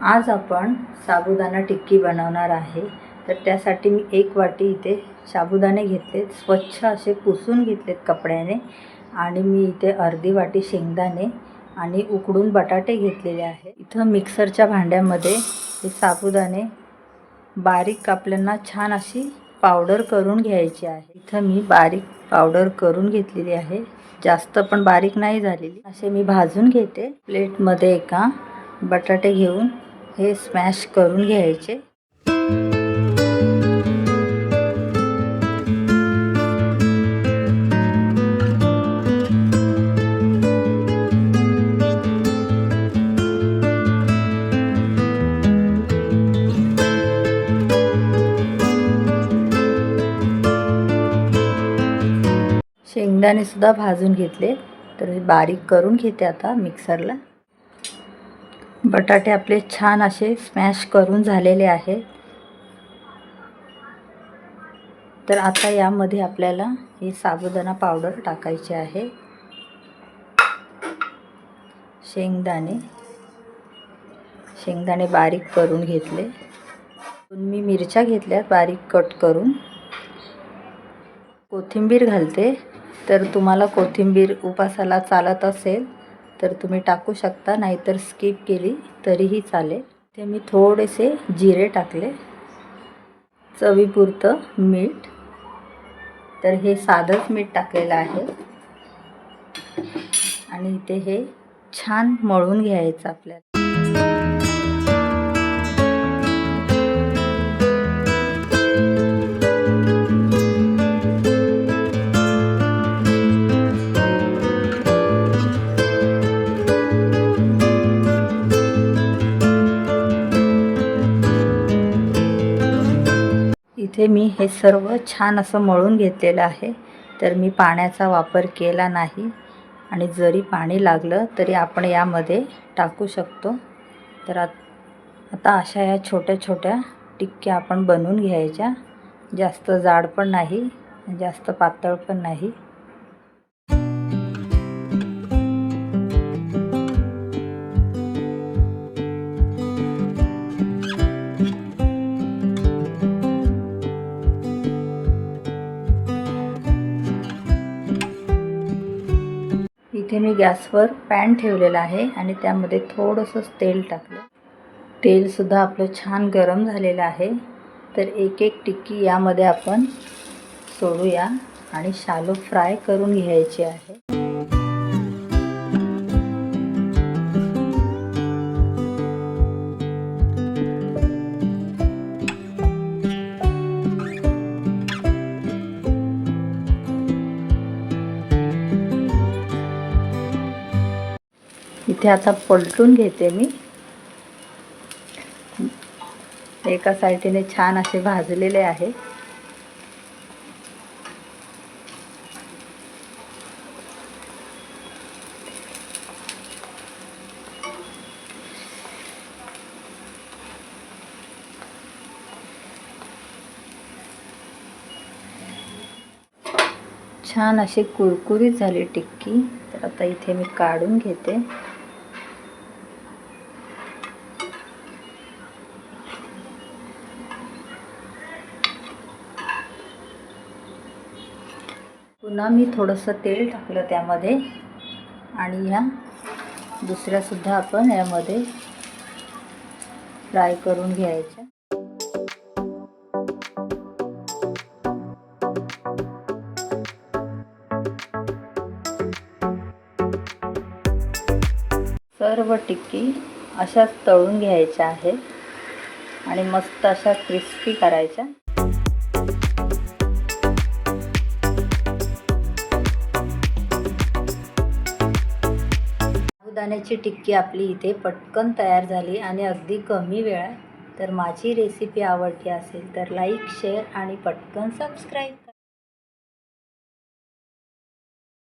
आज आपण साबुदाणा टिक्की बनवणार आहे। तर त्यासाठी मी 1 वाटी इथे साबुदाणे घेतले, स्वच्छ असे पुसून घेतलेत कपड्याने। आणि मी इथे अर्धी वाटी शेंगदाणे आणि उकडून बटाटे घेतलेले आहे। इथं मिक्सरच्या भांड्यामध्ये हे साबुदाणे बारीक कापल्यांना छान अशी पावडर करून घ्यायची आहे। इथं मी बारीक पावडर करून घेतलेली आहे, जास्त पण बारीक नाही झालेली। असे मी भाजून घेते। प्लेटमध्ये एका बटाटे घेऊन हे स्मॅश करून घ्यायचे। शेंगदाणे सुद्धा भाजून घेतले, तर बारीक करून घेते आता मिक्सरला। बटाटे आपले छान असे स्मॅश करून झालेले आहेत। तर आता यामध्ये आपल्याला हे साबुदाणा पावडर टाकायचे आहे। शेंगदाणे बारीक करून घेतले। मी मिरच्या घेतल्यात बारीक कट करून। कोथिंबीर घालते, तर तुम्हाला कोथिंबीर उपासाला चालत असेल तर तुम्ही टाकू शकता, नाहीतर स्किप केली तरीही चालेल। ते मी थोडेसे जिरे टाकले, चवीपुरतं मीठ, तर हे साधंच मीठ टाकलेलं आहे। आणि इथे हे छान मळून घ्यायचं आपल्याला। इथे मी हे सर्व छान असं मळून घेतलेलं आहे। तर मी पाण्याचा वापर केला नाही, आणि जरी पाणी लागलं तरी आपण यामध्ये टाकू शकतो। तर आता अशा या छोट्या छोट्या टिक्क्या आपण बनवून घ्यायच्या, जास्त जाड पण नाही जास्त पातळ पण नाही। इथे मी गॅसवर पॅन ठेवलेला आहे आणि त्यामध्ये थोडंसं तेल टाकलं। तेल सुद्धा आपलं छान गरम झालेलं आहे। तर एक एक टिक्की यामध्ये आपण सोडूया आणि शालो फ्राय करून घ्यायची आहे। इथे आता पलटून घेते मी। एका साईडने छान असे भाजलेले आहे। छान अशी कुरकुरीत झाली टिक्की। तर आता इथे मी काढून घेते। पुन्हा मी थोडंसं तेल टाकलं त्यामध्ये, आणि ह्या दुसऱ्या सुद्धा आपण यामध्ये फ्राय करून घ्यायच्या। सर्व टिक्की अशाच तळून घ्यायच्या आहेत आणि मस्त अशा क्रिस्पी करायच्या। साबुदाण्याची टिक्की आपली इथे पटकन तयार झाली आणि अगदी कमी वेळात। तर माझी रेसिपी आवडली असेल तर लाईक, शेअर आणि पटकन सबस्क्राईब।